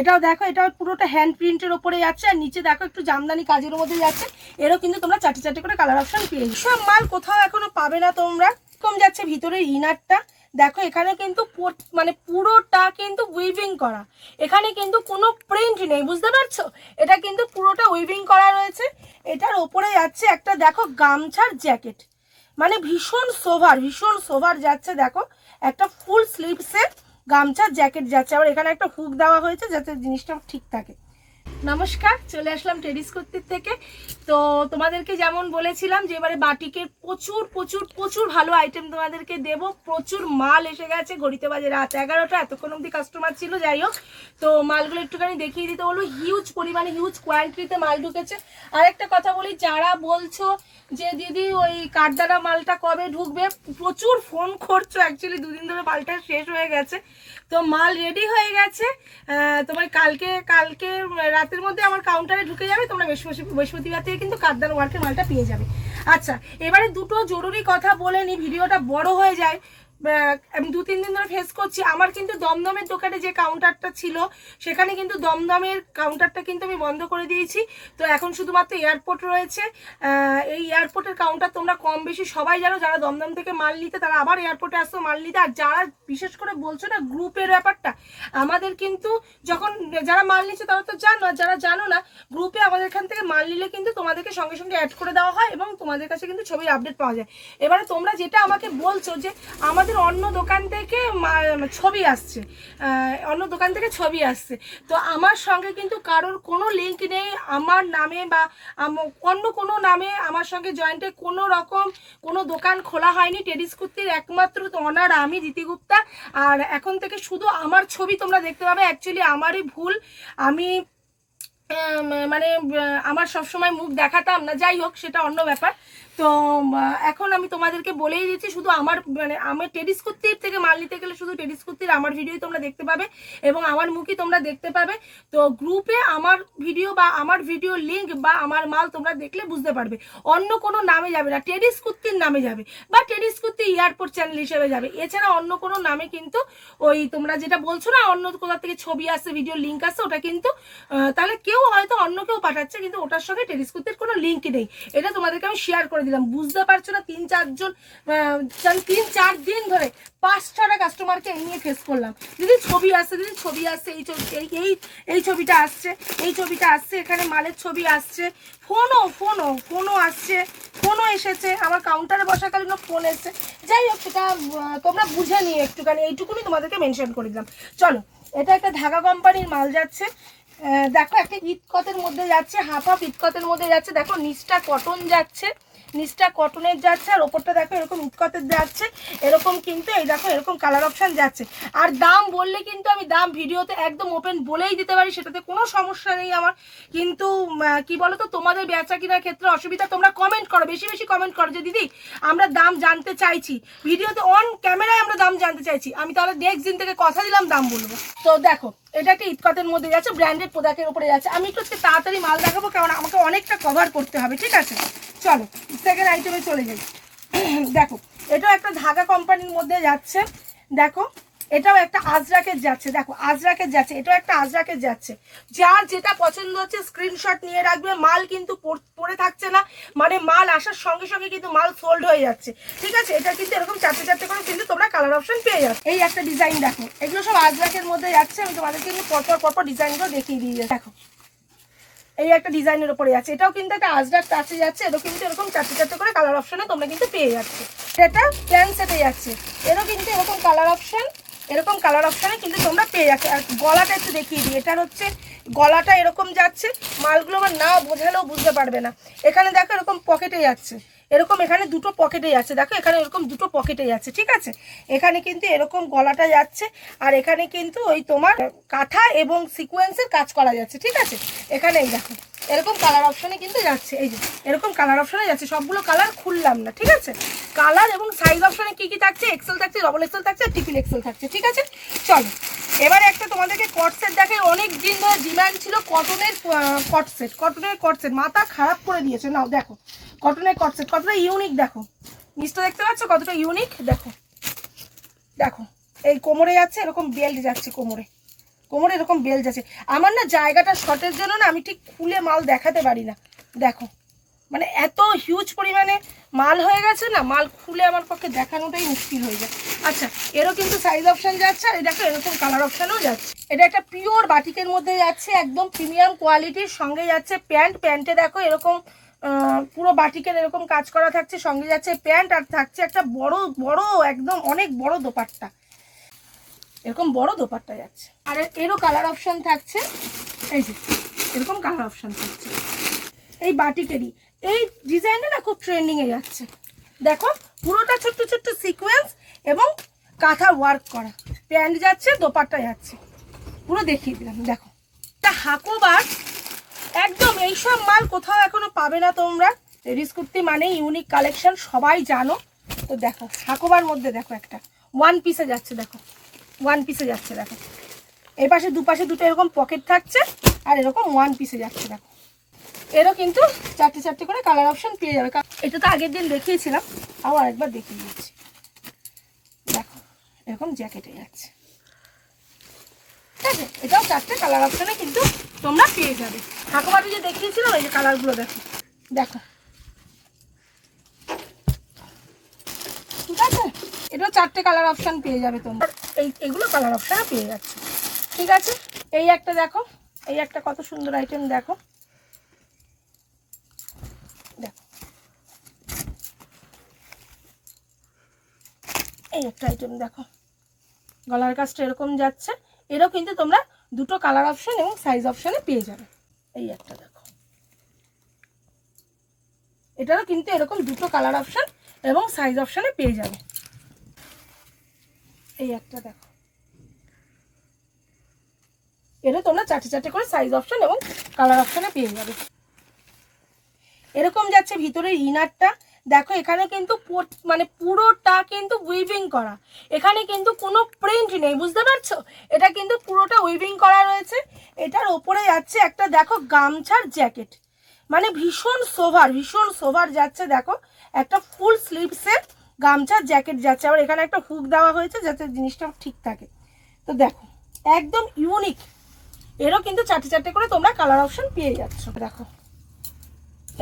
এটাও দেখো, এটাও পুরোটা হ্যান্ড প্রিন্টের ওপরে যাচ্ছে, আর নিচে দেখো একটু জামদানি কাজের মধ্যে যাচ্ছে। এরও কিন্তু তোমরা চারটে চারটে করে কালার অপশন পেয়ে যাবে। সব মাল কোথাও এখনো পাবে না তোমরা। কম যাচ্ছে ভিতরের ইনারটা দেখো, এখানে কিন্তু মানে পুরোটা কিন্তু উইভিং করা, এখানে কিন্তু কোনো প্রিন্ট নেই, বুঝতে পারছো? এটা কিন্তু পুরোটা উইভিং করা রয়েছে। এটার ওপরে যাচ্ছে একটা দেখো গামছার জ্যাকেট, মানে ভীষণ সোভার যাচ্ছে। দেখো একটা ফুল স্লিভসের গামছার জ্যাকেট যাচ্ছে, আবার এখানে একটা হুক দেওয়া হয়েছে যাতে জিনিসটা ঠিক থাকে। নমস্কার, চলে আসলাম টেডিস কুর্তির থেকে। তো তোমাদেরকে যেমন বলেছিলাম যে এবারে বাটিকের প্রচুর প্রচুর প্রচুর ভালো আইটেম তোমাদেরকে দেব। প্রচুর মাল এসে গেছে, ঘড়িতে বাজে রাত 11টা, এতক্ষণ অবধি কাস্টমার ছিল। যাই হোক, তো মালগুলো একটুখানি দেখিয়ে দিতে বলবো। হিউজ পরিমাণে হিউজ কোয়ান্টিটিতে মাল ঢুকেছে। আরেকটা কথা বলি, যারা বলছো যে দিদি ওই কাঠদানা মালটা কবে ঢুকবে, প্রচুর ফোন করছো, অ্যাকচুয়ালি দুদিন ধরে মালটা শেষ হয়ে গেছে। তো মাল রেডি হয়ে গেছে, তোমার কালকে রাতের মধ্যে আমার কাউন্টারে ঢুকে যাবে। তোমরা বৃহস্পতিবার থেকে কিন্তু কাঠদানা ওয়ার্কের মালটা পেয়ে যাবে। আচ্ছা, এবারে দুটো জরুরি কথা বলে নি, ভিডিওটা বড় হয়ে যায়। আমি 2-3 দিন ধরে ফেস করছি। আমার কিন্তু দমদমের দোকানে যে কাউন্টারটা ছিল, সেখানে কিন্তু দমদমের কাউন্টারটা কিন্তু আমি বন্ধ করে দিয়েছি। তো এখন শুধুমাত্র এয়ারপোর্ট রয়েছে। এই এয়ারপোর্টের কাউন্টার তোমরা কম বেশি সবাই জানো। যারা দমদম থেকে মাল নিতে, তারা আবার এয়ারপোর্টে আসতো মাল নিতে। আর যারা বিশেষ করে বলছো না গ্রুপের ব্যাপারটা, আমাদের কিন্তু যখন যারা মাল নিচ্ছে তারা তো জানো, আর যারা জানো না, গ্রুপে আমাদের এখান থেকে মাল নিলে কিন্তু তোমাদেরকে সঙ্গে সঙ্গে অ্যাড করে দেওয়া হয় এবং তোমাদের কাছে কিন্তু ছবির আপডেট পাওয়া যায়। এবারে তোমরা যেটা আমাকে বলছো যে আমাদের অন্য দোকান থেকে ছবি আসছে, তো আমার সঙ্গে কিন্তু কারোর কোনো লিঙ্ক নেই। আমার নামে বা অন্য কোনো নামে আমার সঙ্গে জয়েন্টে কোনো রকম কোনো দোকান খোলা হয়নি। টেডিস কুর্তির একমাত্র অনার আমি, দিতি গুপ্তা। আর এখন থেকে শুধু আমার ছবি তোমরা দেখতে পাবে। অ্যাকচুয়ালি আমারই ভুল, আমি মানে আমার সবসময় মুখ দেখাতাম না। যাই হোক, সেটা অন্য ব্যাপার। তো এখন আমি তোমাদেরকে বলেই দিচ্ছি, শুধু আমার আমার টেডিস কুর্তির থেকে মাল নিতে গেলে শুধু টেডিস কুর্তির আমার ভিডিওই তোমরা দেখতে পাবে এবং আমার মুখই তোমরা দেখতে পাবে। তো গ্রুপে আমার ভিডিও বা আমার ভিডিও লিঙ্ক বা আমার মাল তোমরা দেখলে বুঝতে পারবে। অন্য কোনো নামে যাবে না, টেডিস কুর্তির নামে যাবে বা টেডিস কুর্তি এয়ারপোর্ট চ্যানেল হিসেবে যাবে। এছাড়া অন্য কোনো নামে কিন্তু ওই তোমরা যেটা বলছো না অন্য কোথা থেকে ছবি আসছে, ভিডিও লিঙ্ক আসছে, ওটা কিন্তু তাহলে কেউ হয়তো অন্য কেউ পাঠাচ্ছে, কিন্তু ওটার সঙ্গে টেডিস কুর্তির কোনো লিঙ্ক নেই। এটা তোমাদেরকে আমি শেয়ার করে দিলাম। বুঝতে পারছো না, 3-4 দিন ধরে 5-6টা কাস্টমারকে এই নিয়ে ফেস করলাম। দিদি ছবি আসছে, দিদি ছবি আসছে, এই ছবিটা আসছে, এই ছবিটা আসছে, এখানে মালের ছবি আসছে, ফোনও আসছে, ফোনও এসেছে, আমার কাউন্টারে বসাকালীন ফোন এসছে। যাই হোক, সেটা তোমরা বুঝে নিয়ে একটুখানি এইটুকুনি তোমাদেরকে মেনশন করে দিলাম। চলো, এটা একটা ঢাকা কোম্পানির মাল যাচ্ছে। দেখো একটা ইটকতের মধ্যে যাচ্ছে, হাফ ইটকতের মধ্যে যাচ্ছে। দেখো নিচটা কটন যাচ্ছে, নিচটা কটনের যাচ্ছে, আর ওপরটা দেখো এরকম ইটকতের যাচ্ছে। এরকম কিন্তু এই দেখো এরকম কালার অপশান যাচ্ছে। আর দাম বললে কিন্তু আমি দাম ভিডিওতে একদম ওপেন বলেই দিতে পারি, সেটাতে কোনো সমস্যা নেই আমার। কিন্তু কি বলো তো, তোমাদের বেচা কেনার ক্ষেত্রে অসুবিধা, তোমরা কমেন্ট করো, বেশি বেশি কমেন্ট করো যে দিদি আমরা দাম জানতে চাইছি, ভিডিওতে অন ক্যামেরায় আমরা দাম জানতে চাইছি। আমি তাহলে নেক্সট দিন থেকে কথা দিলাম দাম বলবো। তো দেখো, এটা একটা ইটকতের মধ্যে যাচ্ছে, ব্র্যান্ডেড প্রোডাক্টের উপরে যাচ্ছে। আমি একটু তাড়াতাড়ি মাল দেখাবো, কারণ আমাকে অনেকটা কভার করতে হবে, ঠিক আছে? চলো সেকেন্ড আইটেমে চলে যাই। দেখো, এটাও একটা ঢাকা কোম্পানির মধ্যে যাচ্ছে। দেখো, এটাও একটা আজরাকের যাচ্ছে। দেখো আজরাকের যাচ্ছে, এটাও একটা আজরাকের যাচ্ছে। যার যেটা পছন্দ হচ্ছে স্ক্রিনশট নিয়ে রাখবে। মাল কিন্তু পড়ে থাকছে না, মানে মাল আসার সঙ্গে সঙ্গে কিন্তু মাল সোল্ড হয়ে যাচ্ছে, ঠিক আছে? এটা কিন্তু এরকম চারটে চারটে করে কিন্তু তোমরা কালার অপশন পেয়ে যাবে। এই একটা ডিজাইন দেখো, এগুলো সব আজরাকের মধ্যে যাচ্ছে। আমি তোমাদেরকে কিন্তু পরপর ডিজাইনগুলো দেখিয়ে দিয়ে দেখো, এই একটা ডিজাইনের উপরে যাচ্ছে। এটাও কিন্তু একটা আজরাক টাচে যাচ্ছে। এরও কিন্তু এরকম চারটে চারটে করে কালার অপশনে তোমরা কিন্তু পেয়ে যাচ্ছে। এটা প্যান্ট সেটে যাচ্ছে, এরও কিন্তু এরকম কালার অপশনে কিন্তু তোমরা পেয়ে যাচ্ছে। আর গলাটা একটু দেখিয়ে দিই, এটার হচ্ছে গলাটা এরকম যাচ্ছে। মালগুলো আমার না বোঝালেও বুঝতে পারবে না। এখানে দেখো এরকম পকেটে যাচ্ছে, এরকম এখানে দুটো পকেটে যাচ্ছে। দেখো এখানে এরকম দুটো পকেটে যাচ্ছে, ঠিক আছে? এখানে কিন্তু এরকম গলাটা যাচ্ছে, আর এখানে কিন্তু ওই তোমার কাঁথা এবং সিকোয়েন্সের কাজ করা যাচ্ছে, ঠিক আছে? এখানে এই দেখো এরকম কালার অপশনে কিন্তু যাচ্ছে। এই যে এরকম কালার অপশনে যাচ্ছে, সবগুলো কালার খুললাম না, ঠিক আছে? কালার এবং সাইজ অপশনে কি কি থাকছে, এক্সেল থাকছে, ডবল এক্সেল থাকছে, ট্রিপল এক্সেল থাকছে, ঠিক আছে? চলো এবারে একটা তোমাদেরকে কট সেট দেখে। অনেক দিন ধরে ডিমান্ড ছিল কটনের কট সেট, মাথা খারাপ করে দিয়েছে। নাও দেখো কটনের কট সেট কতটা ইউনিক, দেখো নিচটা দেখতে পাচ্ছ কতটা ইউনিক। দেখো দেখো এই কোমরে যাচ্ছে, এরকম বেল্ট যাচ্ছে কোমরে, কোমরে এরকম বেল যাচ্ছে। আমার না জায়গাটা শর্টের জন্য না আমি ঠিক খুলে মাল দেখাতে পারি না, দেখো মানে এত হিউজ পরিমাণে মাল হয়ে গেছে না, মাল খুলে আমার পক্ষে দেখানোটাই মুশকিল হয়ে যায়। আচ্ছা, এরও কিন্তু সাইজ অপশান যাচ্ছে, আর দেখো এরকম কালার অপশানও যাচ্ছে। এটা একটা পিওর বাটিকের মধ্যে যাচ্ছে, একদম প্রিমিয়াম কোয়ালিটির। সঙ্গে যাচ্ছে প্যান্ট, প্যান্টে দেখো এরকম পুরো বাটিকের এরকম কাজ করা থাকছে, সঙ্গে যাচ্ছে প্যান্ট, আর থাকছে একটা বড় বড় একদম অনেক বড় দোপাট্টা, এরকম বড় দোপাট্টা যাচ্ছে। আর এরও কালার অপশান থাকছে, এই যে এরকম কালার অপশান থাকছে। এই বাটিকেরই এই ডিজাইনটা না খুব ট্রেন্ডিংয়ে যাচ্ছে। দেখো পুরোটা ছোট্ট ছোট্ট সিকোয়েন্স এবং কাঁথা ওয়ার্ক করা, প্যান্ট যাচ্ছে, দোপাট্টা যাচ্ছে, পুরো দেখিয়ে দিলাম। দেখো এটা হাকোবার, একদম এইসব মাল কোথাও এখনো পাবে না তোমরা। লেডিস কুর্তি মানে ইউনিক কালেকশন, সবাই জানো। তো দেখো হাকোবার মধ্যে দেখো একটা ওয়ান পিসে যাচ্ছে, দেখো ওয়ান পিসে যাচ্ছে। দেখো এই পাশে দুপাশে দুটো এরকম পকেট থাকছে, আর এরকম ওয়ান পিসে যাচ্ছে। দেখো এরও কিন্তু চারটে চারটে করে কালার অপশন পেয়ে যাবে। এটা তো আগের দিন দেখিয়েছিলাম, আবার একবার দেখিয়ে দিচ্ছি। দেখো এরকম জ্যাকেটে যাচ্ছে, ঠিক আছে? এটাও চারটে কালার অপশনে কিন্তু তোমরা পেয়ে যাবে। হাকোবাটি যে দেখিয়েছিলাম, এই যে কালারগুলো দেখো, দেখো ঠিক আছে? এটাও চারটে কালার অপশন পেয়ে যাবে তোমরা, এইগুলো কালার অপশনে পেয়ে যাচ্ছে, ঠিক আছে? এই একটা দেখো, এই একটা কত সুন্দর আইটেম, দেখো দেখো এই একটা আইটেম দেখো, গলার কাজটা এরকম যাচ্ছে। এরও কিন্তু তোমরা দুটো কালার অপশন এবং সাইজ অপশনে পেয়ে যাবে। এই একটা দেখো, এটারও কিন্তু এরকম দুটো কালার অপশন এবং সাইজ অপশনে পেয়ে যাবে। এই একটা দেখো, এরও তোমরা চারটে চারটে করে সাইজ অপশন এবং কালার অপশনে পেয়ে যাবে। এরকম যাচ্ছে ভিতরের ইনারটা, দেখো এখানে কিন্তু মানে পুরোটা কিন্তু উইভিং করা, এখানে কিন্তু কোনো প্রিন্ট নেই, বুঝতে পারছো? এটা কিন্তু পুরোটা উইভিং করা রয়েছে। এটার ওপরে যাচ্ছে একটা দেখো গামছার জ্যাকেট, মানে ভীষণ সোভার যাচ্ছে। দেখো একটা ফুল স্লিভসের গামছার জ্যাকেট যাচ্ছে, আবার এখানে একটা হুক দেওয়া হয়েছে যাতে জিনিসটা ঠিক থাকে। তো দেখো একদম ইউনিক। এরও কিন্তু চারটে চারটে করে তোমরা কালার অপশন পেয়ে যাচ্ছ। দেখো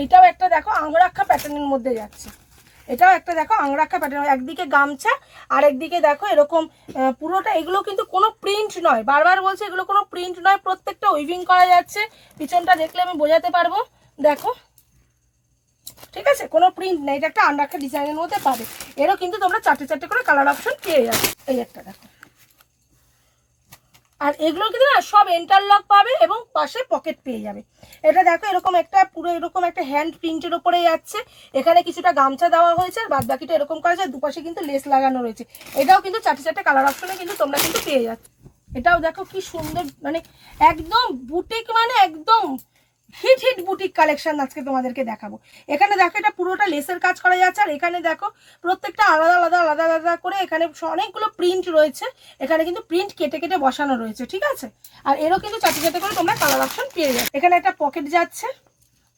এইটাও একটা দেখো আংরাক্ষা প্যাটার্নের মধ্যে যাচ্ছে, এটাও একটা দেখো আংরাক্ষা প্যাটার্ন, একদিকে গামছা আর একদিকে দেখো এরকম পুরোটা। এগুলো কিন্তু কোনো প্রিন্ট নয়, বারবার বলছে এগুলো কোনো প্রিন্ট নয়, প্রত্যেকটা উইভিং করা যাচ্ছে। পিছনটা দেখলে আমি বোঝাতে পারবো, দেখো ঠিক আছে? কোনো প্রিন্ট নেই, এটা একটা আংরাক্ষা ডিজাইনের মধ্যে পাবে। এরও কিন্তু তোমরা চারটে চারটে করে কালার অপশন পেয়ে যাবে। এই একটা দেখো, আর এগুলো কিন্তু না সব ইন্টারলক পাবে এবং পাশে পকেট পেয়ে যাবে। এটা দেখো এরকম একটা পুরো এরকম একটা হ্যান্ড প্রিন্টের ওপরে যাচ্ছে, এখানে কিছুটা গামছা দেওয়া হয়েছে, আর বাদ বাকিটা এরকম করা যায়, দুপাশে কিন্তু লেস লাগানো রয়েছে। এটাও কিন্তু চারটে চারটে কালার অপশনে কিন্তু তোমরা কিন্তু পেয়ে যাচ্ছ। এটাও দেখো কি সুন্দর, মানে একদম বুটিক, মানে একদম হিট বুটিক কালেকশন আজকে তোমাদেরকে দেখাবো। এখানে দেখো এটা পুরোটা লেসের কাজ করা যাচ্ছে, আর এখানে দেখো প্রত্যেকটা আলাদা আলাদা আলাদা আলাদা করে এখানে অনেকগুলো প্রিন্ট রয়েছে, এখানে কিন্তু প্রিন্ট কেটে কেটে বসানো রয়েছে, ঠিক আছে? আর এরও কিন্তু চারটে চারটে করে তোমরা কালার অপশন পেয়ে যাবে। এখানে একটা পকেট যাচ্ছে,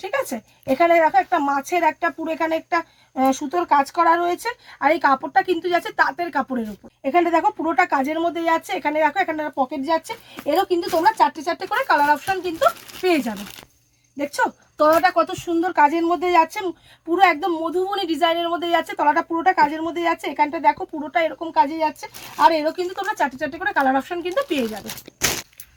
ঠিক আছে? এখানে দেখো একটা মাছের একটা পুরো এখানে একটা সুতোর কাজ করা রয়েছে, আর এই কাপড়টা কিন্তু যাচ্ছে তাঁতের কাপড়ের উপর। এখানে দেখো পুরোটা কাজের মধ্যে যাচ্ছে, এখানে দেখো এখানে পকেট যাচ্ছে। এরও কিন্তু তোমরা চারটে চারটে করে কালার অপশন কিন্তু পেয়ে যাবে। দেখছো তলাটা কত সুন্দর কাজের মধ্যে যাচ্ছে, পুরো একদম মধুবনী ডিজাইনের মধ্যে যাচ্ছে, তলাটা পুরোটা কাজের মধ্যে যাচ্ছে। এখানটা দেখো পুরোটা এরকম কাজে যাচ্ছে, আর এরও কিন্তু তোমরা চারটে চারটে করে কালার অপশন কিন্তু পেয়ে যাবে।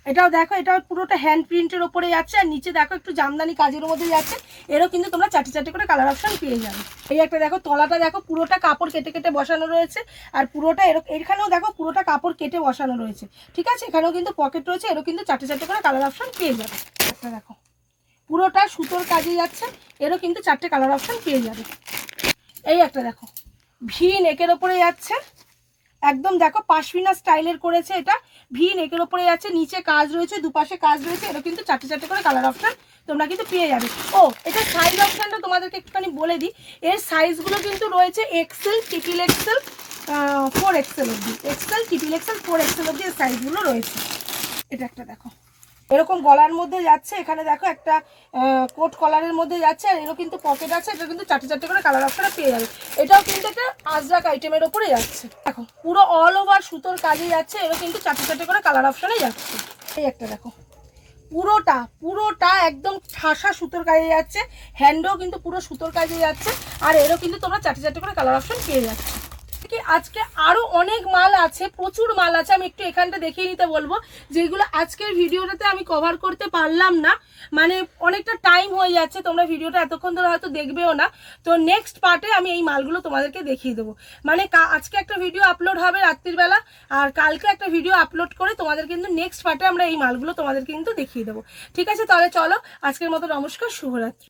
এটাও দেখো, এটাও পুরোটা হ্যান্ড প্রিন্টের ওপরে যাচ্ছে, আর নিচে দেখো একটু জামদানি কাজের মধ্যে যাচ্ছে। এরও কিন্তু তোমরা চারটে চারটে করে কালার অপশন পেয়ে যাবে। এই একটা দেখো তলাটা দেখো পুরোটা কাপড় কেটে কেটে বসানো রয়েছে, আর পুরোটা এখানেও দেখো পুরোটা কাপড় কেটে বসানো রয়েছে, ঠিক আছে? এখানেও কিন্তু পকেট রয়েছে, এরও কিন্তু চারটে চারটে করে কালার অপশন পেয়ে যাবে। একটা দেখো পুরোটা সুতোর কাজে যাচ্ছে, এরও কিন্তু চারটে কালার অপশন পেয়ে যাবে। এই একটা দেখো ভি নেকের ওপরে যাচ্ছে, একদম দেখো পাশমিনা স্টাইলের করেছে, এটা ভি নেকের ওপরে যাচ্ছে, নিচে কাজ রয়েছে, দুপাশে কাজ রয়েছে। এরও কিন্তু চারটে চারটে করে কালার অপশন তোমরা কিন্তু পেয়ে যাবে। ও এটা সাইজ অপশনটা তোমাদেরকে একটুখানি বলে দিই, এর সাইজগুলো কিন্তু রয়েছে এক্সেল, ট্রিপল এক্সেল, 4XL অবধি, এক্সেল, ট্রিপল এক্সেল, 4XL অবধি এর সাইজগুলো রয়েছে। এটা একটা দেখো এরকম গলার মধ্যে যাচ্ছে, এখানে দেখো একটা কোট কলারের মধ্যে যাচ্ছে, আর এরও কিন্তু পকেট আছে। এটা কিন্তু চারটে চারটে করে কালার অপশনে পেয়ে যাবে। এটাও কিন্তু একটা আজরাক আইটেমের ওপরে যাচ্ছে, দেখো পুরো অল ওভার সুতোর কাজে যাচ্ছে, এরও কিন্তু চারটে চারটে করে কালার অপশনে যাচ্ছে। এই একটা দেখো, পুরোটা একদম ঠাসা সুতোর কাজে যাচ্ছে, হ্যান্ডও কিন্তু পুরো সুতোর কাজে যাচ্ছে, আর এরও কিন্তু তোমরা চারটে চারটে করে কালার অপশন পেয়ে যাচ্ছে। কি আজকে আরো অনেক মাল আছে, প্রচুর মাল আছে, আমি একটু এখানটা দেখিয়ে নিতে বলবো, যেগুলো আজকের ভিডিওটাতে আমি কভার করতে পারলাম না, মানে অনেকটা টাইম হয়ে যাচ্ছে, তোমরা ভিডিওটা এতক্ষণ ধরে হয়তো দেখবেও না। তো নেক্সট পার্টে আমি এই মালগুলো তোমাদেরকে দেখিয়ে দেবো, মানে আজকে একটা ভিডিও আপলোড হবে রাত্রির বেলা, আর কালকে একটা ভিডিও আপলোড করে তোমাদের কিন্তু নেক্সট পার্টে আমরা এই মালগুলো তোমাদেরকে কিন্তু দেখিয়ে দেবো। ঠিক আছে, তাহলে চলো আজকের মতো নমস্কার, শুভরাত্রি।